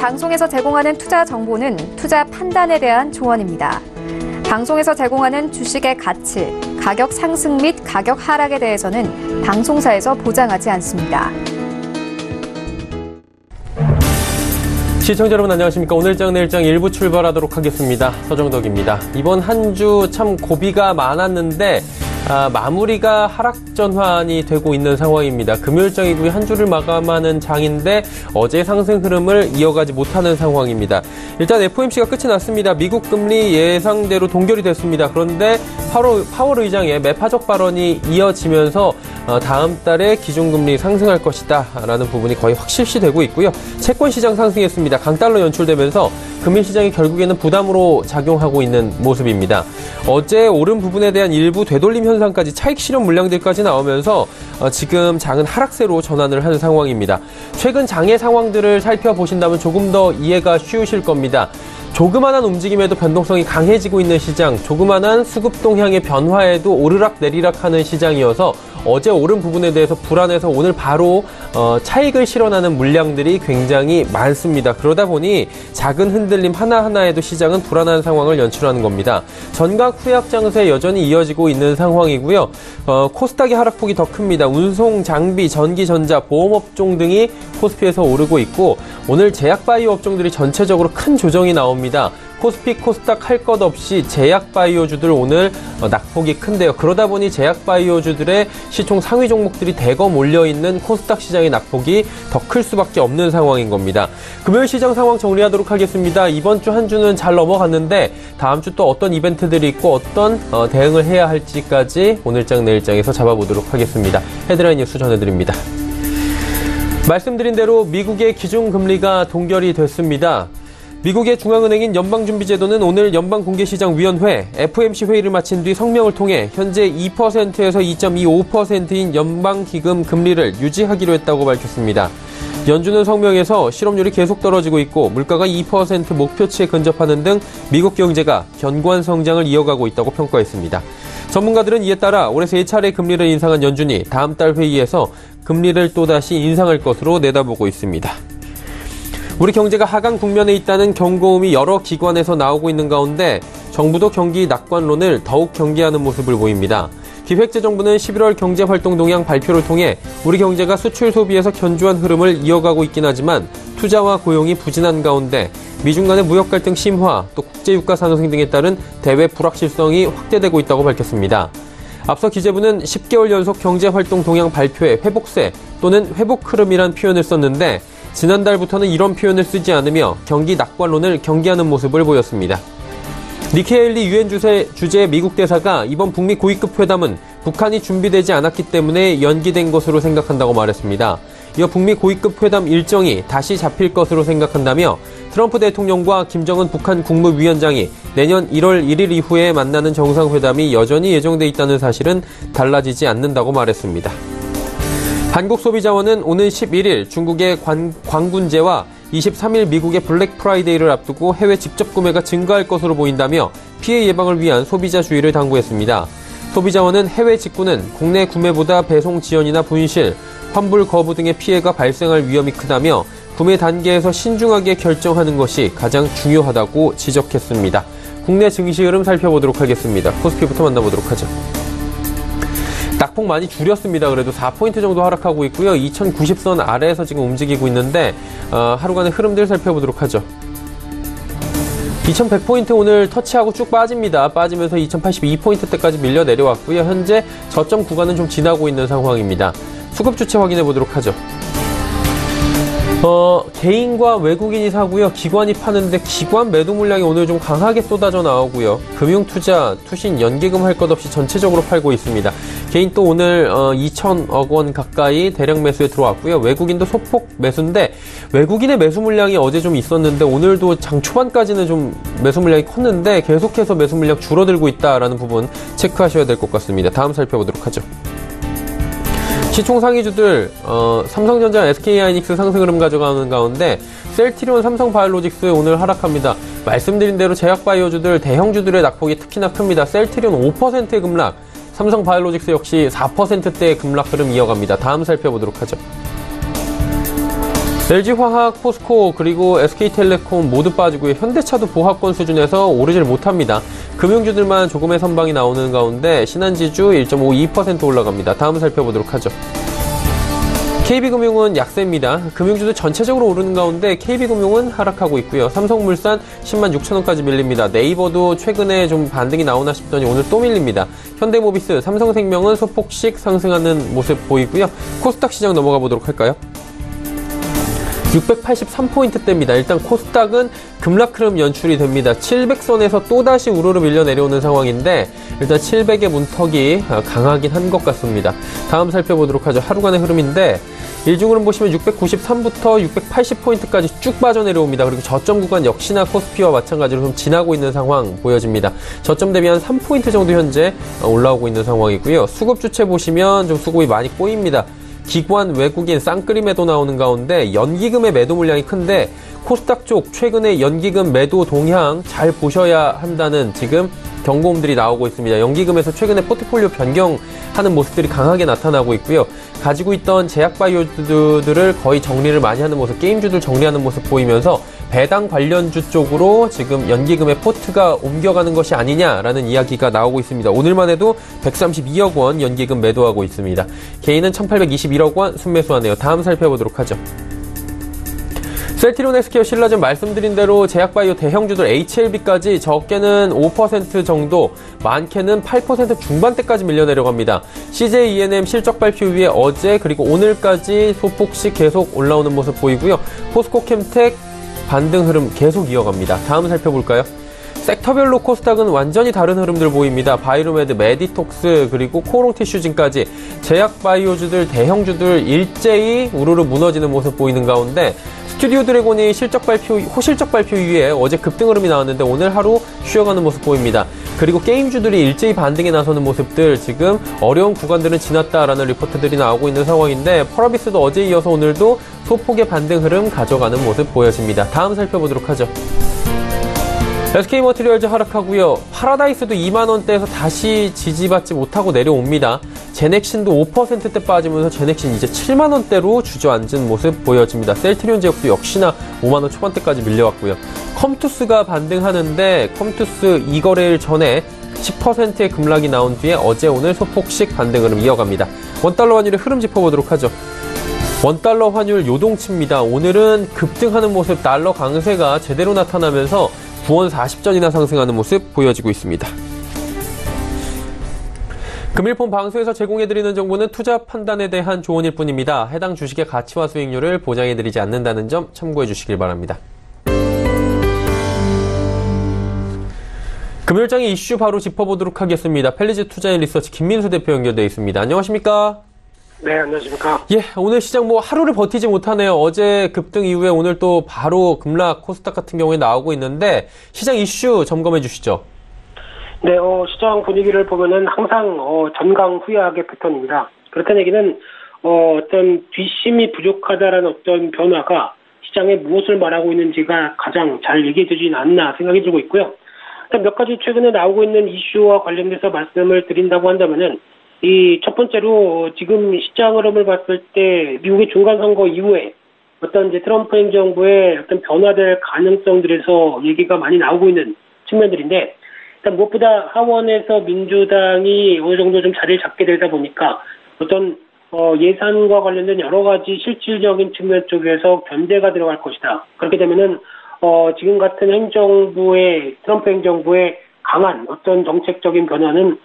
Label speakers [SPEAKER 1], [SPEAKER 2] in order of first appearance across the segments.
[SPEAKER 1] 방송에서 제공하는 투자 정보는 투자 판단에 대한 조언입니다. 방송에서 제공하는 주식의 가치, 가격 상승 및 가격 하락에 대해서는 방송사에서 보장하지 않습니다.
[SPEAKER 2] 시청자 여러분 안녕하십니까. 오늘장 내일장 1부 출발하도록 하겠습니다. 서정덕입니다. 이번 한 주 참 고비가 많았는데 마무리가 하락 전환이 되고 있는 상황입니다. 금요일장이고요. 한 주를 마감하는 장인데 어제 상승 흐름을 이어가지 못하는 상황입니다. 일단 FOMC가 끝이 났습니다. 미국 금리 예상대로 동결이 됐습니다. 그런데 파월 의장의 매파적 발언이 이어지면서 다음 달에 기준금리 상승할 것이다 라는 부분이 거의 확실시되고 있고요. 채권시장 상승했습니다. 강달러 연출되면서 금융시장이 결국에는 부담으로 작용하고 있는 모습입니다. 어제 오른 부분에 대한 일부 되돌림 현상까지 차익 실현 물량들까지 나오면서 지금 장은 하락세로 전환을 하는 상황입니다. 최근 장의 상황들을 살펴보신다면 조금 더 이해가 쉬우실 겁니다. 조그만한 움직임에도 변동성이 강해지고 있는 시장, 조그만한 수급 동향의 변화에도 오르락 내리락 하는 시장이어서 어제 오른 부분에 대해서 불안해서 오늘 바로 차익을 실현하는 물량들이 굉장히 많습니다. 그러다 보니 작은 흔들림 하나하나에도 시장은 불안한 상황을 연출하는 겁니다. 전각 후약 장세 여전히 이어지고 있는 상황이고요. 코스닥의 하락폭이 더 큽니다. 운송, 장비, 전기, 전자, 보험업종 등이 코스피에서 오르고 있고 오늘 제약바이오 업종들이 전체적으로 큰 조정이 나옵니다. 코스피, 코스닥 할 것 없이 제약바이오주들 오늘 낙폭이 큰데요. 그러다 보니 제약바이오주들의 시총 상위 종목들이 대거 몰려있는 코스닥 시장의 낙폭이 더 클 수밖에 없는 상황인 겁니다. 금요일 시장 상황 정리하도록 하겠습니다. 이번 주 한 주는 잘 넘어갔는데 다음 주 또 어떤 이벤트들이 있고 어떤 대응을 해야 할지까지 오늘장 내일장에서 잡아보도록 하겠습니다. 헤드라인 뉴스 전해드립니다. 말씀드린 대로 미국의 기준금리가 동결이 됐습니다. 미국의 중앙은행인 연방준비제도는 오늘 연방공개시장위원회 FOMC 회의를 마친 뒤 성명을 통해 현재 2%에서 2.25%인 연방기금 금리를 유지하기로 했다고 밝혔습니다. 연준은 성명에서 실업률이 계속 떨어지고 있고 물가가 2% 목표치에 근접하는 등 미국 경제가 견고한 성장을 이어가고 있다고 평가했습니다. 전문가들은 이에 따라 올해 3차례 금리를 인상한 연준이 다음 달 회의에서 금리를 또다시 인상할 것으로 내다보고 있습니다. 우리 경제가 하강 국면에 있다는 경고음이 여러 기관에서 나오고 있는 가운데 정부도 경기 낙관론을 더욱 경계하는 모습을 보입니다. 기획재정부는 11월 경제활동 동향 발표를 통해 우리 경제가 수출 소비에서 견조한 흐름을 이어가고 있긴 하지만 투자와 고용이 부진한 가운데 미중 간의 무역 갈등 심화, 또 국제유가 상승 등에 따른 대외 불확실성이 확대되고 있다고 밝혔습니다. 앞서 기재부는 10개월 연속 경제활동 동향 발표에 회복세 또는 회복 흐름이란 표현을 썼는데 지난달부터는 이런 표현을 쓰지 않으며 경기 낙관론을 경계하는 모습을 보였습니다. 니키 헤일리 유엔 주재 미국 대사가 이번 북미 고위급 회담은 북한이 준비되지 않았기 때문에 연기된 것으로 생각한다고 말했습니다. 이어 북미 고위급 회담 일정이 다시 잡힐 것으로 생각한다며 트럼프 대통령과 김정은 북한 국무위원장이 내년 1월 1일 이후에 만나는 정상회담이 여전히 예정돼 있다는 사실은 달라지지 않는다고 말했습니다. 한국소비자원은 오는 11일 중국의 광군제와 23일 미국의 블랙 프라이데이를 앞두고 해외 직접 구매가 증가할 것으로 보인다며 피해 예방을 위한 소비자 주의를 당부했습니다. 소비자원은 해외 직구는 국내 구매보다 배송 지연이나 분실, 환불 거부 등의 피해가 발생할 위험이 크다며 구매 단계에서 신중하게 결정하는 것이 가장 중요하다고 지적했습니다. 국내 증시 흐름 살펴보도록 하겠습니다. 코스피부터 만나보도록 하죠. 낙폭 많이 줄였습니다. 그래도 4포인트 정도 하락하고 있고요. 2090선 아래에서 지금 움직이고 있는데 하루간의 흐름들 살펴보도록 하죠. 2100포인트 오늘 터치하고 쭉 빠집니다. 빠지면서 2082포인트대까지 밀려 내려왔고요. 현재 저점 구간은 좀 지나고 있는 상황입니다. 수급 주체 확인해 보도록 하죠. 개인과 외국인이 사고요. 기관이 파는데 기관 매도 물량이 오늘 좀 강하게 쏟아져 나오고요. 금융투자, 투신, 연기금 할 것 없이 전체적으로 팔고 있습니다. 개인 또 오늘 2천억 원 가까이 대량 매수에 들어왔고요. 외국인도 소폭 매수인데 외국인의 매수 물량이 어제 좀 있었는데 오늘도 장 초반까지는 좀 매수 물량이 컸는데 계속해서 매수 물량 줄어들고 있다라는 부분 체크하셔야 될 것 같습니다. 다음 살펴보도록 하죠. 시총 상위주들 삼성전자, SK하이닉스 상승 흐름 가져가는 가운데 셀트리온, 삼성바이오로직스 오늘 하락합니다. 말씀드린 대로 제약바이오주들, 대형주들의 낙폭이 특히나 큽니다. 셀트리온 5%의 급락, 삼성바이오로직스 역시 4%대의 급락 흐름 이어갑니다. 다음 살펴보도록 하죠. LG화학, 포스코 그리고 SK텔레콤 모두 빠지고요. 현대차도 보합권 수준에서 오르질 못합니다. 금융주들만 조금의 선방이 나오는 가운데 신한지주 1.52% 올라갑니다. 다음 살펴보도록 하죠. KB금융은 약세입니다. 금융주도 전체적으로 오르는 가운데 KB금융은 하락하고 있고요. 삼성물산 10만 6천 원까지 밀립니다. 네이버도 최근에 좀 반등이 나오나 싶더니 오늘 또 밀립니다. 현대모비스, 삼성생명은 소폭씩 상승하는 모습 보이고요. 코스닥 시장 넘어가 보도록 할까요? 683포인트대입니다. 일단 코스닥은 급락 흐름 연출이 됩니다. 700선에서 또다시 우르르 밀려 내려오는 상황인데 일단 700의 문턱이 강하긴 한 것 같습니다. 다음 살펴보도록 하죠. 하루간의 흐름인데 일중으로 보시면 693부터 680포인트까지 쭉 빠져내려옵니다. 그리고 저점 구간 역시나 코스피와 마찬가지로 좀 지나고 있는 상황 보여집니다. 저점 대비 한 3포인트 정도 현재 올라오고 있는 상황이고요. 수급 주체 보시면 좀 수급이 많이 꼬입니다. 기관, 외국인, 쌍끌이 매도 나오는 가운데 연기금의 매도 물량이 큰데 코스닥 쪽 최근에 연기금 매도 동향 잘 보셔야 한다는 지금 경고음들이 나오고 있습니다. 연기금에서 최근에 포트폴리오 변경하는 모습들이 강하게 나타나고 있고요. 가지고 있던 제약바이오주들을 거의 정리를 많이 하는 모습, 게임주들 정리하는 모습 보이면서 배당 관련주 쪽으로 지금 연기금의 포트가 옮겨가는 것이 아니냐라는 이야기가 나오고 있습니다. 오늘만 해도 132억 원 연기금 매도하고 있습니다. 개인은 1821억 원 순매수하네요. 다음 살펴보도록 하죠. 셀트리온 헬스케어 신라젠 말씀드린 대로 제약바이오 대형주들 HLB까지 적게는 5% 정도, 많게는 8% 중반대까지 밀려 내려갑니다. CJ ENM 실적 발표 이후에 어제 그리고 오늘까지 소폭씩 계속 올라오는 모습 보이고요. 포스코 캠텍 반등 흐름 계속 이어갑니다. 다음 살펴볼까요? 섹터별로 코스닥은 완전히 다른 흐름들 보입니다. 바이로메드, 메디톡스, 그리고 코롱티슈진까지 제약바이오주들, 대형주들 일제히 우르르 무너지는 모습 보이는 가운데 스튜디오 드래곤이 호실적 발표 이후에 어제 급등 흐름이 나왔는데 오늘 하루 쉬어가는 모습 보입니다. 그리고 게임주들이 일제히 반등에 나서는 모습들, 지금 어려운 구간들은 지났다라는 리포트들이 나오고 있는 상황인데 펄어비스도 어제 이어서 오늘도 소폭의 반등 흐름 가져가는 모습 보여집니다. 다음 살펴보도록 하죠. SK머티리얼즈 하락하고요. 파라다이스도 2만원대에서 다시 지지받지 못하고 내려옵니다. 제넥신도 5%대 빠지면서 제넥신 이제 7만원대로 주저앉은 모습 보여집니다. 셀트리온 제약도 역시나 5만원 초반대까지 밀려왔고요. 컴투스가 반등하는데 컴투스 이거래일 전에 10%의 급락이 나온 뒤에 어제 오늘 소폭씩 반등 흐름 이어갑니다. 원달러 환율의 흐름 짚어보도록 하죠. 원달러 환율 요동칩니다. 오늘은 급등하는 모습, 달러 강세가 제대로 나타나면서 9원 40전이나 상승하는 모습 보여지고 있습니다. 금일폰 방송에서 제공해드리는 정보는 투자 판단에 대한 조언일 뿐입니다. 해당 주식의 가치와 수익률을 보장해드리지 않는다는 점 참고해 주시길 바랍니다. 금요일장의 이슈 바로 짚어보도록 하겠습니다. 펠리즈 투자인 리서치 김민수 대표 연결되어 있습니다. 안녕하십니까?
[SPEAKER 3] 네, 안녕하십니까?
[SPEAKER 2] 예, 오늘 시장 하루를 버티지 못하네요. 어제 급등 이후에 오늘 또 바로 급락 코스닥 같은 경우에 나오고 있는데 시장 이슈 점검해 주시죠.
[SPEAKER 3] 네, 시장 분위기를 보면은 항상 전강후약의 패턴입니다. 그렇다는 얘기는 어떤 뒷심이 부족하다라는 어떤 변화가 시장에 무엇을 말하고 있는지가 가장 잘 얘기해주진 않나 생각이 들고 있고요. 일단 몇 가지 최근에 나오고 있는 이슈와 관련돼서 말씀을 드린다고 한다면은 이 첫 번째로 지금 시장 흐름을 봤을 때 미국의 중간선거 이후에 어떤 이제 트럼프 행정부의 어떤 변화될 가능성들에서 얘기가 많이 나오고 있는 측면들인데, 일단 무엇보다 하원에서 민주당이 어느 정도 좀 자리를 잡게 되다 보니까 어떤 예산과 관련된 여러 가지 실질적인 측면 쪽에서 견제가 들어갈 것이다. 그렇게 되면은 지금 같은 트럼프 행정부의 강한 어떤 정책적인 변화는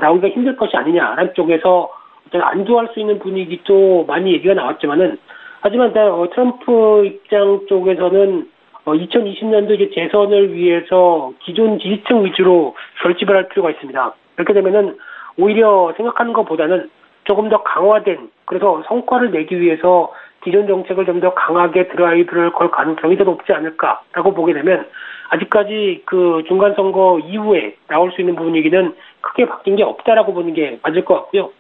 [SPEAKER 3] 나오기가 힘들 것이 아니냐라는 쪽에서 어떤 안도할 수 있는 분위기도 많이 얘기가 나왔지만은, 하지만 트럼프 입장 쪽에서는 2020년도 이제 재선을 위해서 기존 지지층 위주로 결집을 할 필요가 있습니다. 그렇게 되면은 오히려 생각하는 것보다는 조금 더 강화된, 그래서 성과를 내기 위해서 기존 정책을 좀 더 강하게 드라이브를 걸 가능성이 더 높지 않을까라고 보게 되면, 아직까지 그 중간선거 이후에 나올 수 있는 분위기는 크게 바뀐 게 없다라고 보는 게 맞을 것 같고요.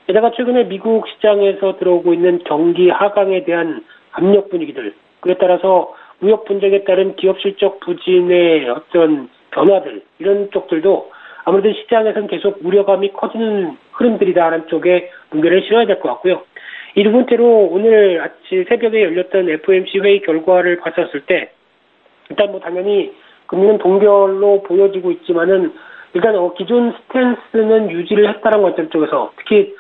[SPEAKER 3] 게다가 최근에 미국 시장에서 들어오고 있는 경기 하강에 대한 압력 분위기들, 그에 따라서 무역 분쟁에 따른 기업 실적 부진의 어떤 변화들, 이런 쪽들도 아무래도 시장에서는 계속 우려감이 커지는 흐름들이다라는 쪽에 문제를 실어야 될 것 같고요. 이 두 번째로 오늘 아침 새벽에 열렸던 FOMC 회의 결과를 봤었을 때 일단 뭐 당연히 금리는 동결로 보여지고 있지만은 일단 기존 스탠스는 유지를 했다는 관점 쪽에서 특히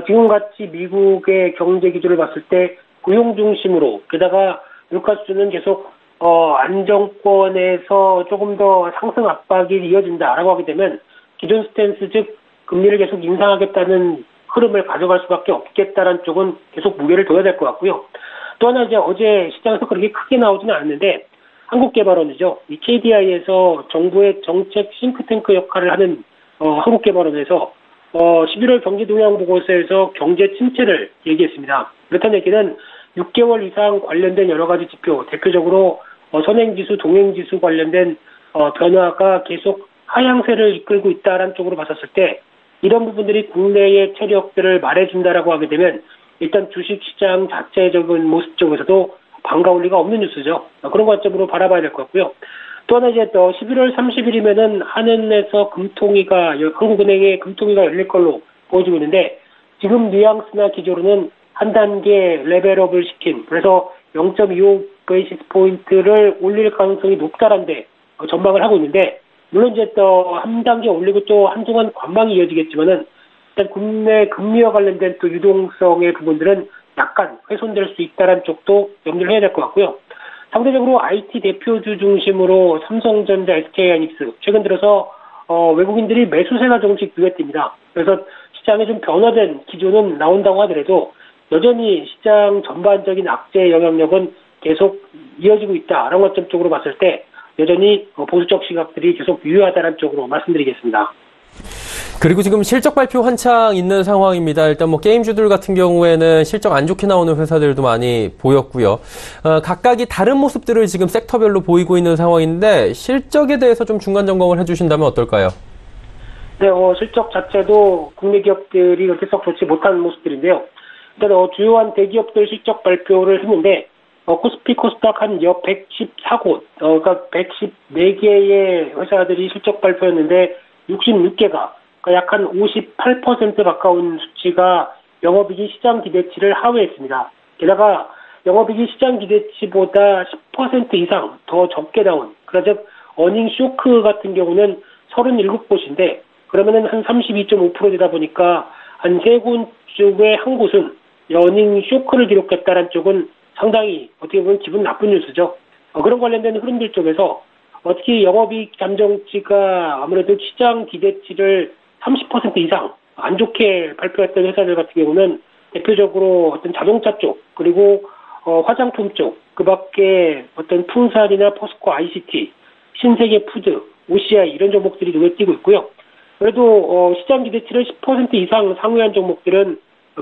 [SPEAKER 3] 지금같이 미국의 경제 기조를 봤을 때 고용 중심으로 게다가 물가 수준은 계속 안정권에서 조금 더 상승 압박이 이어진다라고 하게 되면 기존 스탠스 즉 금리를 계속 인상하겠다는 흐름을 가져갈 수밖에 없겠다라는 쪽은 계속 무게를 둬야 될 것 같고요. 또 하나 이제 어제 시장에서 그렇게 크게 나오지는 않는데 한국개발원이죠. 이 KDI에서 정부의 정책 싱크탱크 역할을 하는 한국개발원에서 11월 경제동향 보고서에서 경제 침체를 얘기했습니다. 그렇다는 얘기는 6개월 이상 관련된 여러 가지 지표, 대표적으로 선행지수, 동행지수 관련된 변화가 계속 하향세를 이끌고 있다라는 쪽으로 봤었을 때 이런 부분들이 국내의 체력들을 말해준다라고 하게 되면 일단 주식시장 자체적인 모습 쪽에서도 반가울 리가 없는 뉴스죠. 그런 관점으로 바라봐야 될 것 같고요. 또 하나 이제 11월 30일이면은 한은에서 한국은행의 금통위가 열릴 걸로 보여지고 있는데 지금 뉘앙스나 기조로는 한 단계 레벨업을 시킨 그래서 0.25 베이시스 포인트를 올릴 가능성이 높다란데 전망을 하고 있는데 물론 이제 또 한 단계 올리고 또 한동안 관망이 이어지겠지만은 일단 국내 금리와 관련된 또 유동성의 부분들은 약간 훼손될 수 있다는 쪽도 염두를 해야 될 것 같고요. 상대적으로 IT 대표주 중심으로 삼성전자, SK하이닉스 최근 들어서 외국인들이 매수세가 조금씩 유입됩니다. 그래서 시장에 좀 변화된 기조는 나온다고 하더라도 여전히 시장 전반적인 악재 영향력은 계속 이어지고 있다라는 관점 쪽으로 봤을 때 여전히 보수적 시각들이 계속 유효하다는 쪽으로 말씀드리겠습니다.
[SPEAKER 2] 그리고 지금 실적 발표 한창 있는 상황입니다. 일단 뭐 게임주들 같은 경우에는 실적 안 좋게 나오는 회사들도 많이 보였고요. 각각이 다른 모습들을 지금 섹터별로 보이고 있는 상황인데 실적에 대해서 좀 중간 점검을 해주신다면 어떨까요?
[SPEAKER 3] 네, 실적 자체도 국내 기업들이 그렇게 썩 좋지 못한 모습들인데요. 일단 주요한 대기업들 실적 발표를 했는데 코스피 코스닥 한 114곳, 그러니까 114개의 회사들이 실적 발표했는데 66개가 그러니까 약 한 58% 가까운 수치가 영업이익이 시장 기대치를 하회했습니다. 게다가 영업이익이 시장 기대치보다 10% 이상 더 적게 나온, 그러자 어닝 쇼크 같은 경우는 37곳인데 그러면은 한 32.5%되다 보니까 한 3곳 중에 한 곳은 어닝 쇼크를 기록했다는 쪽은 상당히 어떻게 보면 기분 나쁜 뉴스죠. 그런 관련된 흐름들 쪽에서 특히 영업이익 잠정치가 아무래도 시장 기대치를 30% 이상 안 좋게 발표했던 회사들 같은 경우는 대표적으로 어떤 자동차 쪽 그리고 화장품 쪽 그밖에 어떤 풍산이나 포스코 ICT, 신세계 푸드, OCI 이런 종목들이 눈에 띄고 있고요. 그래도 시장 기대치를 10% 이상 상회한 종목들은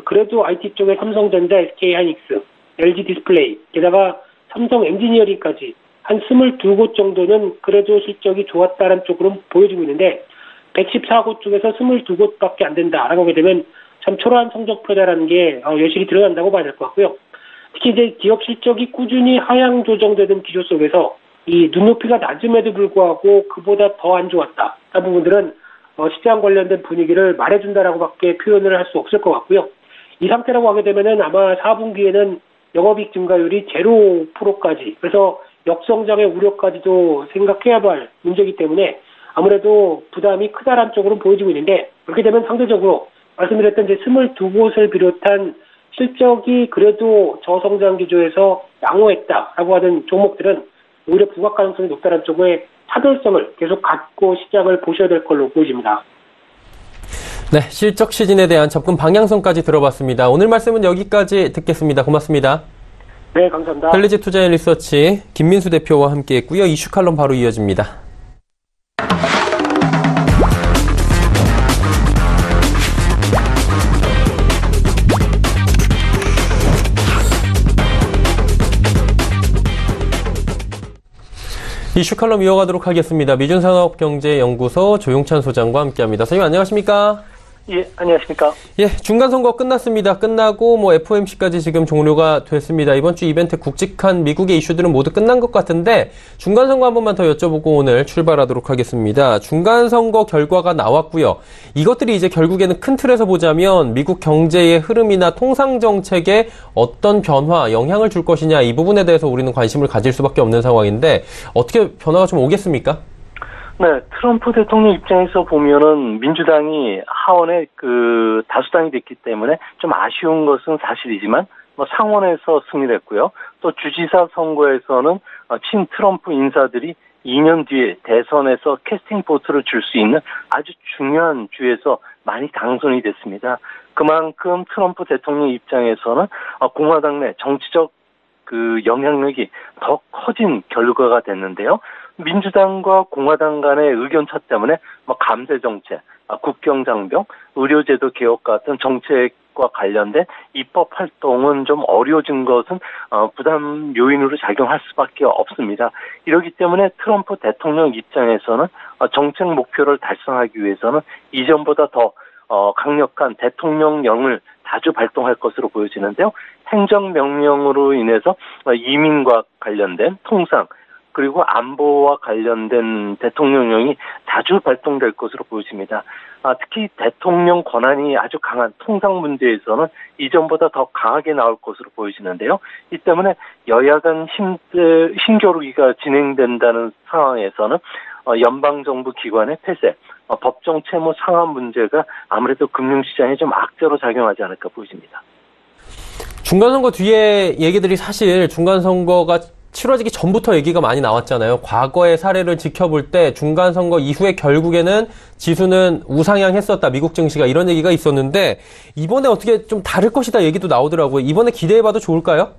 [SPEAKER 3] 그래도 IT 쪽에 삼성전자, SK하이닉스, LG 디스플레이, 게다가 삼성 엔지니어링까지 한 22곳 정도는 그래도 실적이 좋았다는 쪽으로 보여지고 있는데 114곳 중에서 22곳밖에 안 된다라고 하게 되면 참 초라한 성적표다라는 게 여실히 드러난다고 봐야 될 것 같고요. 특히 이제 기업 실적이 꾸준히 하향 조정되는 기조 속에서 이 눈높이가 낮음에도 불구하고 그보다 더 안 좋았다. 그 부분들은 시장 관련된 분위기를 말해준다라고밖에 표현을 할 수 없을 것 같고요. 이 상태라고 하게 되면은 아마 4분기에는 영업이익 증가율이 0%까지 그래서 역성장의 우려까지도 생각해야 할 문제이기 때문에 아무래도 부담이 크다란 쪽으로 보여지고 있는데 그렇게 되면 상대적으로 말씀드렸던 이제 22곳을 비롯한 실적이 그래도 저성장 기조에서 양호했다라고 하는 종목들은 오히려 부각 가능성이 높다는 쪽의 차별성을 계속 갖고 시장을 보셔야 될 걸로 보여집니다.
[SPEAKER 2] 네, 실적 시즌에 대한 접근 방향성까지 들어봤습니다. 오늘 말씀은 여기까지 듣겠습니다. 고맙습니다.
[SPEAKER 3] 네, 감사합니다.
[SPEAKER 2] 펠리지 투자인 리서치 김민수 대표와 함께했고요. 이슈 칼럼 바로 이어집니다. 이슈 칼럼 이어가도록 하겠습니다. 미준산업경제연구소 조용찬 소장과 함께합니다. 선생님 안녕하십니까?
[SPEAKER 4] 예, 안녕하십니까.
[SPEAKER 2] 예, 중간선거 끝났습니다. 끝나고 FOMC까지 지금 종료가 됐습니다. 이번 주 이벤트 굵직한 미국의 이슈들은 모두 끝난 것 같은데 중간선거 한 번만 더 여쭤보고 오늘 출발하도록 하겠습니다. 중간선거 결과가 나왔고요. 이것들이 이제 결국에는 큰 틀에서 보자면 미국 경제의 흐름이나 통상정책에 어떤 변화, 영향을 줄 것이냐 이 부분에 대해서 우리는 관심을 가질 수밖에 없는 상황인데 어떻게 변화가 좀 오겠습니까?
[SPEAKER 4] 네, 트럼프 대통령 입장에서 보면은 민주당이 하원의 다수당이 됐기 때문에 좀 아쉬운 것은 사실이지만 상원에서 승리했고요. 또 주지사 선거에서는 친 트럼프 인사들이 2년 뒤에 대선에서 캐스팅 보트를 줄 수 있는 아주 중요한 주에서 많이 당선이 됐습니다. 그만큼 트럼프 대통령 입장에서는 공화당 내 정치적 영향력이 더 커진 결과가 됐는데요. 민주당과 공화당 간의 의견차 때문에 감세 정책, 국경 장벽, 의료제도 개혁 같은 정책과 관련된 입법 활동은 좀 어려워진 것은 부담 요인으로 작용할 수밖에 없습니다. 이렇기 때문에 트럼프 대통령 입장에서는 정책 목표를 달성하기 위해서는 이전보다 더 강력한 대통령령을 자주 발동할 것으로 보여지는데요. 행정명령으로 인해서 이민과 관련된 통상 그리고 안보와 관련된 대통령령이 자주 발동될 것으로 보여집니다. 특히 대통령 권한이 아주 강한 통상 문제에서는 이전보다 더 강하게 나올 것으로 보여지는데요. 이 때문에 여야 간 힘겨루기가 진행된다는 상황에서는 연방정부 기관의 폐쇄, 법정 채무 상환 문제가 아무래도 금융시장에 좀 악재로 작용하지 않을까 보여집니다.
[SPEAKER 2] 중간선거 뒤에 얘기들이 사실 중간선거가 치러지기 전부터 얘기가 많이 나왔잖아요. 과거의 사례를 지켜볼 때 중간선거 이후에 결국에는 지수는 우상향했었다. 미국 증시가 이런 얘기가 있었는데 이번에 어떻게 좀 다를 것이다 얘기도 나오더라고요. 이번에 기대해봐도 좋을까요?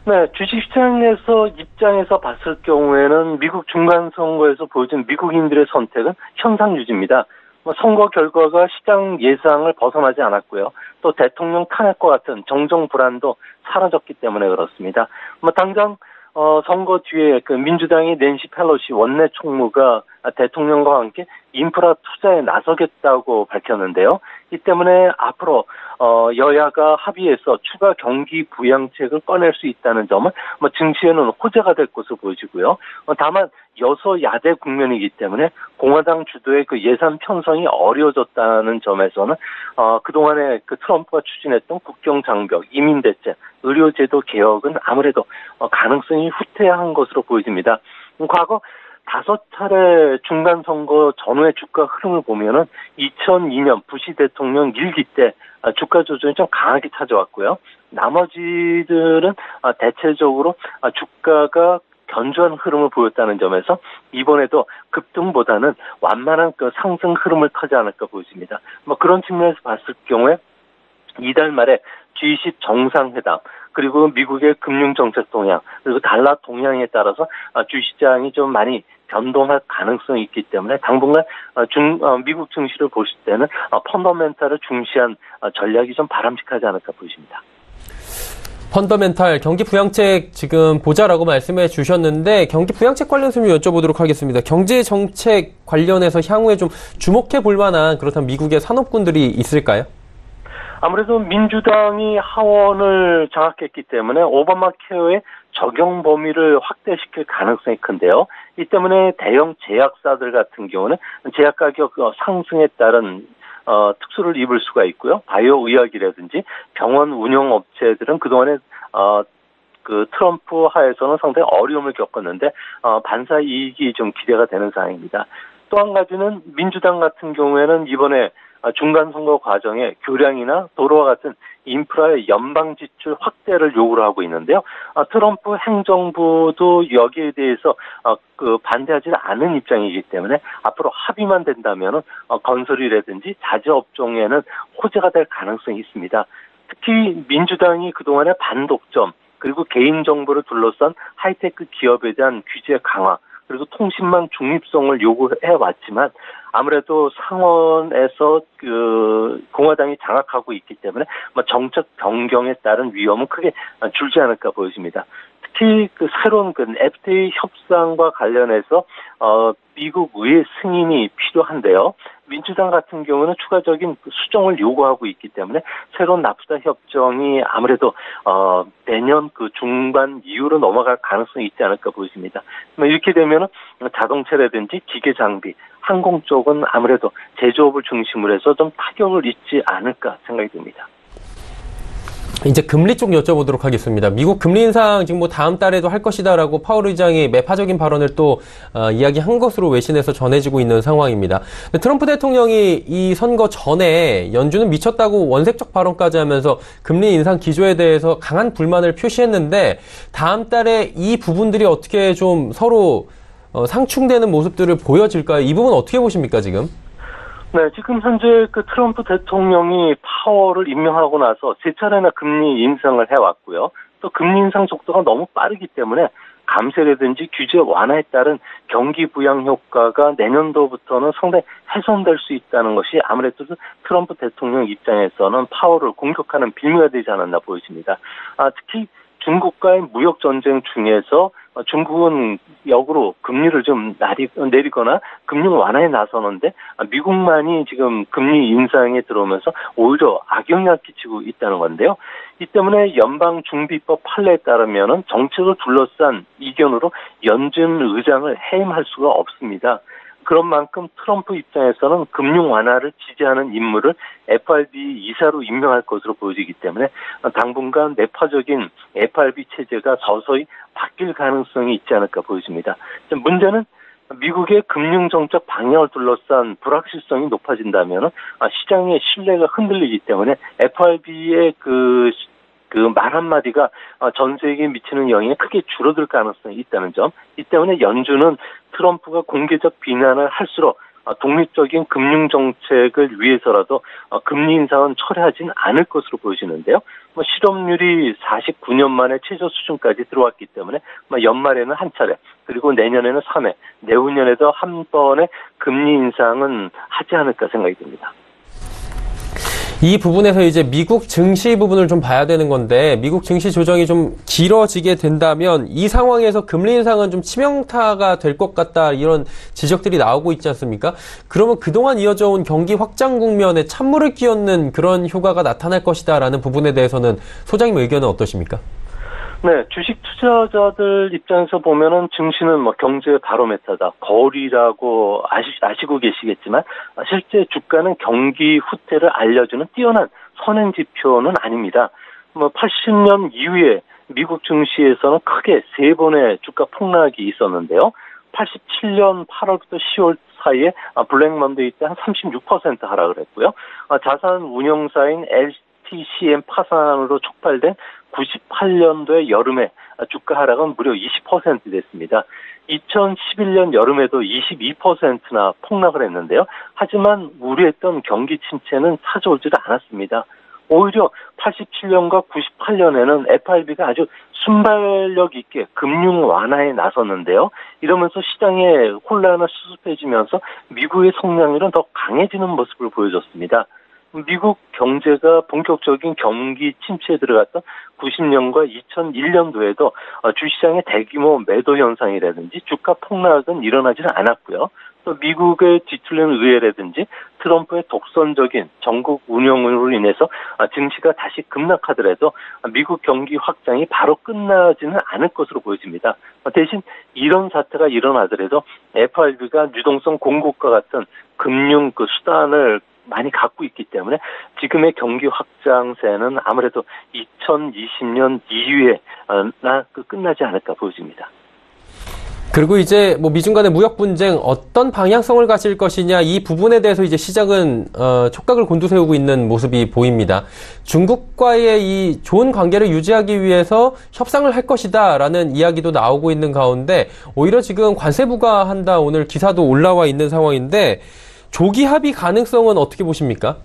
[SPEAKER 4] 네, 주식시장에서 입장에서 봤을 경우에는 미국 중간선거에서 보여준 미국인들의 선택은 현상 유지입니다. 선거 결과가 시장 예상을 벗어나지 않았고요. 또 대통령 탄핵과 같은 정정 불안도 사라졌기 때문에 그렇습니다. 당장 선거 뒤에 민주당의 낸시 펠로시 원내 총무가 대통령과 함께 인프라 투자에 나서겠다고 밝혔는데요. 이 때문에 앞으로 여야가 합의해서 추가 경기 부양책을 꺼낼 수 있다는 점은 증시에는 호재가 될 것으로 보여지고요. 다만 여소야대 국면이기 때문에 공화당 주도의 예산 편성이 어려워졌다는 점에서는 그동안에 트럼프가 추진했던 국경 장벽, 이민 대책, 의료제도 개혁은 아무래도 가능성이 후퇴한 것으로 보여집니다. 과거 5차례 중간선거 전후의 주가 흐름을 보면은 2002년 부시 대통령 1기 때 주가 조정이 좀 강하게 찾아왔고요. 나머지들은 대체적으로 주가가 견조한 흐름을 보였다는 점에서 이번에도 급등보다는 완만한 상승 흐름을 타지 않을까 보여집니다. 그런 측면에서 봤을 경우에 이달 말에 G20 정상회담 그리고 미국의 금융정책 동향 그리고 달러 동향에 따라서 주시장이 좀 많이 변동할 가능성이 있기 때문에 당분간 미국 증시를 보실 때는 펀더멘탈을 중시한 전략이 좀 바람직하지 않을까 보입니다.
[SPEAKER 2] 펀더멘탈 경기 부양책 지금 보자라고 말씀해 주셨는데 경기 부양책 관련해서 좀 여쭤보도록 하겠습니다. 경제 정책 관련해서 향후에 좀 주목해 볼 만한 그렇다면 미국의 산업군들이 있을까요?
[SPEAKER 4] 아무래도 민주당이 하원을 장악했기 때문에 오바마 케어의 적용 범위를 확대시킬 가능성이 큰데요. 이 때문에 대형 제약사들 같은 경우는 제약 가격 상승에 따른 특수를 입을 수가 있고요. 바이오 의학이라든지 병원 운영 업체들은 그동안에 트럼프 하에서는 상당히 어려움을 겪었는데 반사 이익이 좀 기대가 되는 상황입니다. 또 한 가지는 민주당 같은 경우에는 이번에 중간선거 과정에 교량이나 도로와 같은 인프라의 연방 지출 확대를 요구를 하고 있는데요. 트럼프 행정부도 여기에 대해서 반대하지 않은 입장이기 때문에 앞으로 합의만 된다면은 건설이라든지 자재업종에는 호재가 될 가능성이 있습니다. 특히 민주당이 그동안의 반독점 그리고 개인정보를 둘러싼 하이테크 기업에 대한 규제 강화 그리고 통신망 중립성을 요구해 왔지만 아무래도 상원에서 공화당이 장악하고 있기 때문에 정책 변경에 따른 위험은 크게 줄지 않을까 보여집니다. 특히 그 새로운 그 FTA 협상과 관련해서 미국 의회 승인이 필요한데요. 민주당 같은 경우는 추가적인 수정을 요구하고 있기 때문에 새로운 나프타 협정이 아무래도 내년 그 중반 이후로 넘어갈 가능성이 있지 않을까 보입니다. 이렇게 되면은 자동차라든지 기계 장비, 항공 쪽은 아무래도 제조업을 중심으로 해서 좀 타격을 입지 않을까 생각이 듭니다.
[SPEAKER 2] 이제 금리 쪽 여쭤보도록 하겠습니다. 미국 금리 인상 지금 뭐 다음 달에도 할 것이다라고 파월 의장이 매파적인 발언을 또 이야기한 것으로 외신에서 전해지고 있는 상황입니다. 트럼프 대통령이 이 선거 전에 연준은 미쳤다고 원색적 발언까지 하면서 금리 인상 기조에 대해서 강한 불만을 표시했는데 다음 달에 이 부분들이 어떻게 좀 서로 상충되는 모습들을 보여질까요? 이 부분 어떻게 보십니까, 지금?
[SPEAKER 4] 네, 지금 현재 그 트럼프 대통령이 파월을 임명하고 나서 세 차례나 금리 인상을 해왔고요. 또 금리 인상 속도가 너무 빠르기 때문에 감세라든지 규제 완화에 따른 경기 부양 효과가 내년도부터는 상당히 훼손될 수 있다는 것이 아무래도 트럼프 대통령 입장에서는 파월을 공격하는 빌미가 되지 않았나 보여집니다. 특히 중국과의 무역 전쟁 중에서 중국은 역으로 금리를 좀 내리거나 금융 완화에 나서는데 미국만이 지금 금리 인상에 들어오면서 오히려 악영향을 끼치고 있다는 건데요. 이 때문에 연방준비법 판례에 따르면은 정책을 둘러싼 이견으로 연준 의장을 해임할 수가 없습니다. 그런 만큼 트럼프 입장에서는 금융 완화를 지지하는 인물을 FRB 이사로 임명할 것으로 보여지기 때문에 당분간 내파적인 FRB 체제가 서서히 바뀔 가능성이 있지 않을까 보여집니다. 문제는 미국의 금융정책 방향을 둘러싼 불확실성이 높아진다면 시장의 신뢰가 흔들리기 때문에 FRB의 그 말 한마디가 전 세계에 미치는 영향이 크게 줄어들 가능성이 있다는 점. 이 때문에 연준은 트럼프가 공개적 비난을 할수록 독립적인 금융정책을 위해서라도 금리 인상은 철회하지는 않을 것으로 보여지는데요. 실업률이 49년 만에 최저 수준까지 들어왔기 때문에 연말에는 한 차례, 그리고 내년에는 3회, 내후년에도 한 번의 금리 인상은 하지 않을까 생각이 듭니다.
[SPEAKER 2] 이 부분에서 이제 미국 증시 부분을 좀 봐야 되는 건데 미국 증시 조정이 좀 길어지게 된다면 이 상황에서 금리 인상은 좀 치명타가 될 것 같다 이런 지적들이 나오고 있지 않습니까? 그러면 그동안 이어져 온 경기 확장 국면에 찬물을 끼얹는 그런 효과가 나타날 것이다라는 부분에 대해서는 소장님 의견은 어떠십니까?
[SPEAKER 4] 네, 주식 투자자들 입장에서 보면은 증시는 경제의 바로메터다, 거리라고 아시고 계시겠지만 실제 주가는 경기 후퇴를 알려주는 뛰어난 선행 지표는 아닙니다. 80년 이후에 미국 증시에서는 크게 3번의 주가 폭락이 있었는데요. 87년 8월부터 10월 사이에 블랙 먼데이 때 한 36% 하락을 했고요. 자산 운용사인 LTCM 파산으로 촉발된 98년도의 여름에 주가 하락은 무려 20% 됐습니다. 2011년 여름에도 22%나 폭락을 했는데요. 하지만 우려했던 경기 침체는 찾아오지도 않았습니다. 오히려 87년과 98년에는 FRB가 아주 순발력 있게 금융 완화에 나섰는데요. 이러면서 시장의 혼란을 수습해지면서 미국의 성장률은 더 강해지는 모습을 보여줬습니다. 미국 경제가 본격적인 경기 침체에 들어갔던 90년과 2001년도에도 주시장의 대규모 매도 현상이라든지 주가 폭락은 일어나지는 않았고요. 또 미국의 뒤틀리는 의회라든지 트럼프의 독선적인 전국 운영으로 인해서 증시가 다시 급락하더라도 미국 경기 확장이 바로 끝나지는 않을 것으로 보여집니다. 대신 이런 사태가 일어나더라도 FRB가 유동성 공급과 같은 금융 수단을 많이 갖고 있기 때문에 지금의 경기 확장세는 아무래도 2020년 이후에 끝나지 않을까 보여집니다.
[SPEAKER 2] 그리고 이제 미중 간의 무역 분쟁 어떤 방향성을 가질 것이냐 이 부분에 대해서 이제 시장은 촉각을 곤두세우고 있는 모습이 보입니다. 중국과의 이 좋은 관계를 유지하기 위해서 협상을 할 것이다라는 이야기도 나오고 있는 가운데 오히려 지금 관세 부과한다 오늘 기사도 올라와 있는 상황인데 조기 합의 가능성은 어떻게 보십니까?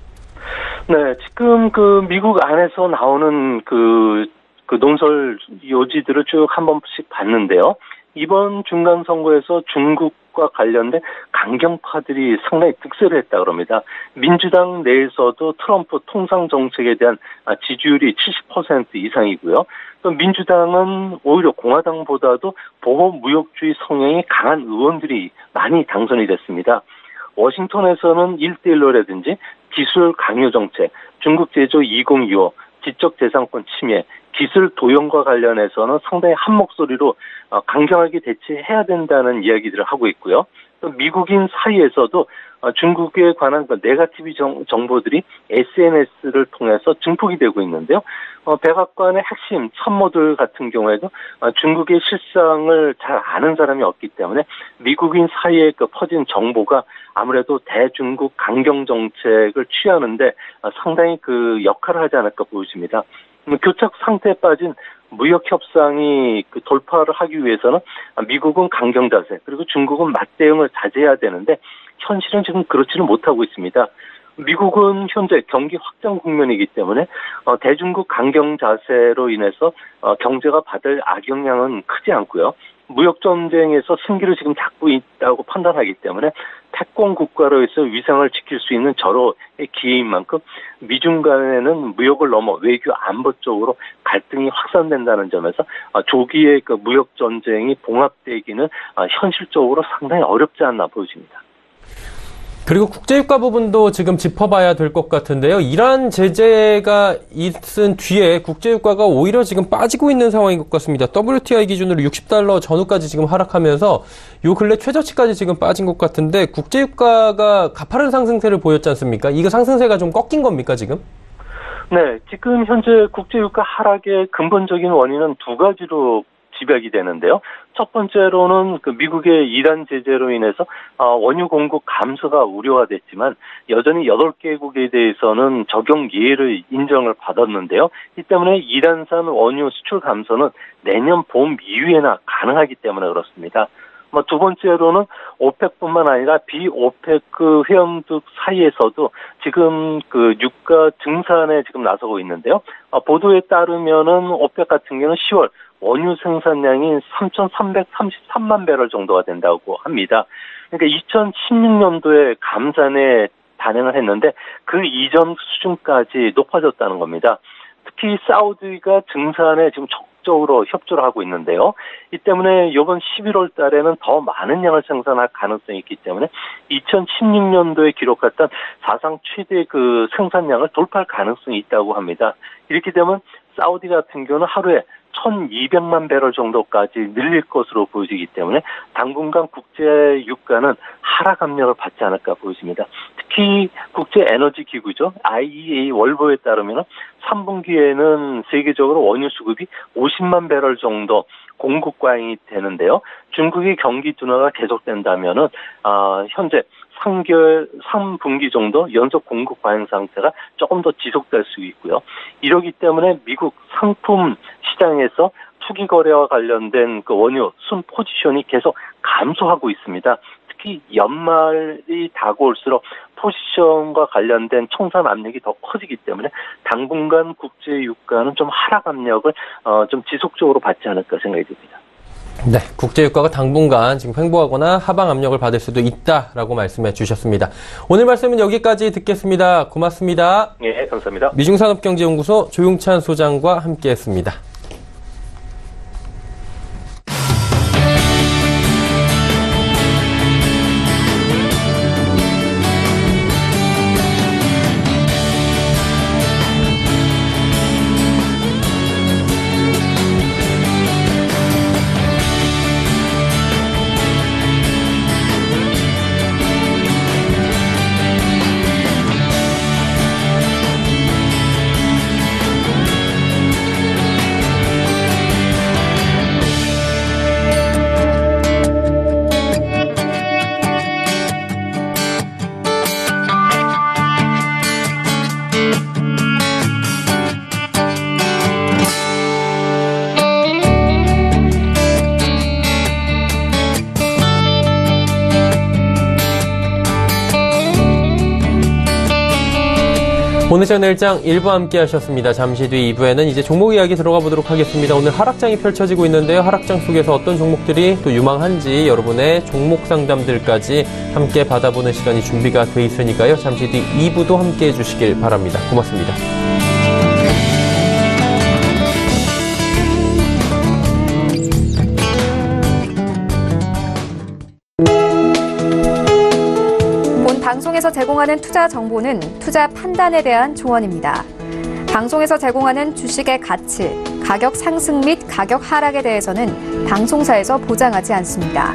[SPEAKER 4] 네, 지금 미국 안에서 나오는 논설 요지들을 쭉 한 번씩 봤는데요. 이번 중간 선거에서 중국과 관련된 강경파들이 상당히 득세를 했다 그럽니다. 민주당 내에서도 트럼프 통상 정책에 대한 지지율이 70% 이상이고요. 또 민주당은 오히려 공화당보다도 보호 무역주의 성향이 강한 의원들이 많이 당선이 됐습니다. 워싱턴에서는 1대1로라든지 기술 강요 정책, 중국 제조 2025, 지적재산권 침해, 기술 도용과 관련해서는 상당히 한 목소리로 강경하게 대처해야 된다는 이야기들을 하고 있고요. 또 미국인 사이에서도 중국에 관한 네거티브 정보들이 SNS를 통해서 증폭이 되고 있는데요. 백악관의 핵심 참모들 같은 경우에도 중국의 실상을 잘 아는 사람이 없기 때문에 미국인 사이에 퍼진 정보가 아무래도 대중국 강경 정책을 취하는데 상당히 그 역할을 하지 않을까 보여집니다. 교착 상태에 빠진 무역 협상이 돌파를 하기 위해서는 미국은 강경 자세, 그리고 중국은 맞대응을 자제해야 되는데 현실은 지금 그렇지는 못하고 있습니다. 미국은 현재 경기 확장 국면이기 때문에 대중국 강경 자세로 인해서 경제가 받을 악영향은 크지 않고요. 무역 전쟁에서 승기를 지금 잡고 있다고 판단하기 때문에 패권 국가로서 위상을 지킬 수 있는 절호의 기회인 만큼 미중 간에는 무역을 넘어 외교 안보 쪽으로 갈등이 확산된다는 점에서 조기에 그 무역 전쟁이 봉합되기는 현실적으로 상당히 어렵지 않나 보여집니다.
[SPEAKER 2] 그리고 국제유가 부분도 지금 짚어봐야 될 것 같은데요. 이란 제재가 있은 뒤에 국제유가가 오히려 지금 빠지고 있는 상황인 것 같습니다. WTI 기준으로 $60 전후까지 지금 하락하면서 요 근래 최저치까지 지금 빠진 것 같은데 국제유가가 가파른 상승세를 보였지 않습니까? 이거 상승세가 좀 꺾인 겁니까 지금?
[SPEAKER 4] 네, 지금 현재 국제유가 하락의 근본적인 원인은 두 가지로 집약이 되는데요. 첫 번째로는 그 미국의 이란 제재로 인해서 원유 공급 감소가 우려가 됐지만 여전히 8개국에 대해서는 적용 예외를 인정을 받았는데요. 이 때문에 이란산 원유 수출 감소는 내년 봄 이후에나 가능하기 때문에 그렇습니다. 두 번째로는 오펙뿐만 아니라 비오페크 회원국 사이에서도 지금 그 유가 증산에 지금 나서고 있는데요. 보도에 따르면은 오펙 같은 경우는 10월 원유 생산량이 3,333만 배럴 정도가 된다고 합니다. 그러니까 2016년도에 감산에 단행을 했는데 그 이전 수준까지 높아졌다는 겁니다. 특히 사우디가 증산에 지금 적극적으로 협조를 하고 있는데요. 이 때문에 이번 11월 달에는 더 많은 양을 생산할 가능성이 있기 때문에 2016년도에 기록했던 사상 최대 그 생산량을 돌파할 가능성이 있다고 합니다. 이렇게 되면 사우디 같은 경우는 하루에 1,200만 배럴 정도까지 늘릴 것으로 보여지기 때문에 당분간 국제 유가는 하락 압력을 받지 않을까 보여집니다. 특히 국제 에너지 기구죠. IEA 월보에 따르면 3분기에는 세계적으로 원유 수급이 50만 배럴 정도 공급 과잉이 되는데요. 중국의 경기 둔화가 계속된다면은 현재 3분기 정도 연속 공급 과잉 상태가 조금 더 지속될 수 있고요. 이러기 때문에 미국 상품 시장에서 투기 거래와 관련된 그 원유 순 포지션이 계속 감소하고 있습니다. 특히 연말이 다가올수록 포지션과 관련된 청산 압력이 더 커지기 때문에 당분간 국제 유가는 좀 하락 압력을 좀 지속적으로 받지 않을까 생각이 듭니다.
[SPEAKER 2] 네, 국제유가가 당분간 지금 횡보하거나 하방 압력을 받을 수도 있다라고 말씀해 주셨습니다. 오늘 말씀은 여기까지 듣겠습니다. 고맙습니다.
[SPEAKER 4] 네, 감사합니다.
[SPEAKER 2] 미중산업경제연구소 조용찬 소장과 함께했습니다. 오늘 장 내일장 1부 함께 하셨습니다. 잠시 뒤 2부에는 이제 종목 이야기 들어가 보도록 하겠습니다. 오늘 하락장이 펼쳐지고 있는데요. 하락장 속에서 어떤 종목들이 또 유망한지 여러분의 종목 상담들까지 함께 받아보는 시간이 준비가 돼 있으니까요. 잠시 뒤 2부도 함께 해주시길 바랍니다. 고맙습니다.
[SPEAKER 1] 방송에서 제공하는 투자 정보는 투자 판단에 대한 조언입니다. 방송에서 제공하는 주식의 가치, 가격 상승 및 가격 하락에 대해서는 방송사에서 보장하지 않습니다.